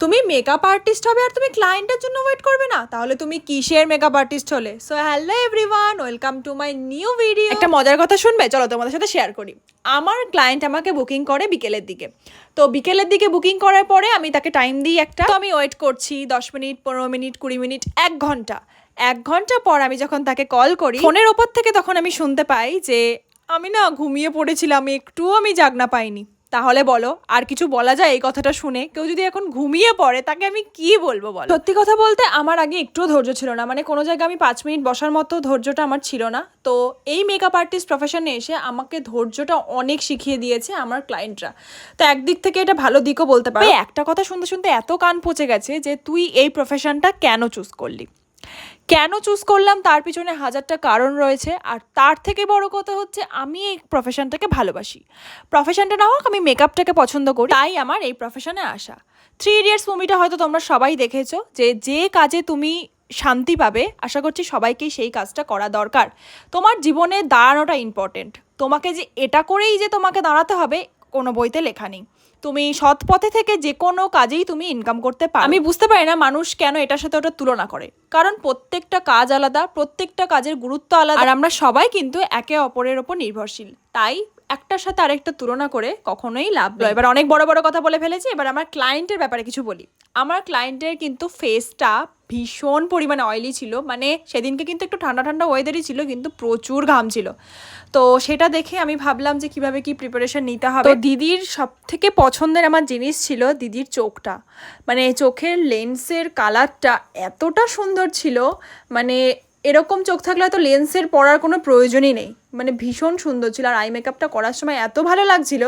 তুমি makeup artist হবে আর তুমি ক্লায়েন্টের জন্য ওয়েট করবে না? তাহলে তুমি কিসের মেকআপ আর্টিস্ট হলে? So hello everyone, welcome to my new video. একটা মজার কথা শুনবে? চলো তোমাদের সাথে শেয়ার করি। আমার ক্লায়েন্ট আমাকে বুকিং করে বিকেলের দিকে। তো বিকেলের দিকে বুকিং করার পরে আমি তাকে টাইম দিই একটা। তো আমি ওয়েট করছি 10 মিনিট, 15 মিনিট, 20 মিনিট, 1 ঘন্টা। 1 ঘন্টা পর আমি যখন তাকে কল করি ফোনের ওপর থেকে, তখন আমি শুনতে পাই যে আমি না ঘুমিয়ে পড়েছিলাম, একটুও আমি জাগনা পাইনি। তাহলে বলো, আর কিছু বলা যায় এই কথাটা শুনে? কেউ যদি এখন ঘুমিয়ে পড়ে তাকে আমি কি বলবো বলো? সত্যি কথা বলতে আমার আগে একটুও ধৈর্য ছিল না, মানে কোনো জায়গায় আমি 5 মিনিট বসার মতো ধৈর্যটা আমার ছিল না। তো এই মেকআপ আর্টিস্ট প্রফেশনে এসে আমাকে ধৈর্যটা অনেক শিখিয়ে দিয়েছে আমার ক্লায়েন্টরা। তো একদিক থেকে এটা ভালো দিকও বলতে পারো। একটা কথা শুনতে শুনতে এত কান পচে গেছে যে তুই এই প্রফেশনটা কেন চুজ করলি। কেন চুজ করলাম তার পিছনে হাজারটা কারণ রয়েছে, আর তার থেকে বড় কথা হচ্ছে আমি এই প্রফেশনটাকে ভালোবাসি। প্রফেশনটা না হোক, আমি মেকআপটাকে পছন্দ করি, তাই আমার এই প্রফেশনে আসা। 3 ইডিয়টস মুভিটা হয়তো তোমরা সবাই দেখেছো, যে যে কাজে তুমি শান্তি পাবে, আশা করছি সবাইকেই সেই কাজটা করা দরকার। তোমার জীবনে দাঁড়ানোটা ইম্পর্টেন্ট। তোমাকে যে এটা করেই যে তোমাকে দাঁড়াতে হবে কোনো বইতে লেখা নেই। তুমি সৎ পথে থেকে যে কোনো কাজেই তুমি ইনকাম করতে পারো। আমি বুঝতে পারি না মানুষ কেন এটার সাথে ওটা তুলনা করে, কারণ প্রত্যেকটা কাজ আলাদা, প্রত্যেকটা কাজের গুরুত্ব আলাদা, আর আমরা সবাই কিন্তু একে অপরের ওপর নির্ভরশীল। তাই একটার সাথে আরেকটা তুলনা করে কখনোই লাভ নয়। এবার অনেক বড় বড় কথা বলে ফেলেছি, এবার আমার ক্লায়েন্টের ব্যাপারে কিছু বলি। আমার ক্লায়েন্টের কিন্তু ফেসটা ভীষণ পরিমাণে অয়েলি ছিল, মানে সেদিনকে কিন্তু একটু ঠান্ডা ঠান্ডা ওয়েদারই ছিল, কিন্তু প্রচুর ঘাম ছিল। তো সেটা দেখে আমি ভাবলাম যে কিভাবে কি প্রিপারেশন নিতে হবে। তো দিদির সব থেকে পছন্দের আমার জিনিস ছিল দিদির চোখটা, মানে চোখের লেন্সের কালারটা এতটা সুন্দর ছিল, মানে এরকম চোখ থাকলে হয়তো লেন্সের পরার কোনো প্রয়োজনই নেই, মানে ভীষণ সুন্দর ছিল। আর আই মেকআপটা করার সময় এত ভালো লাগছিল।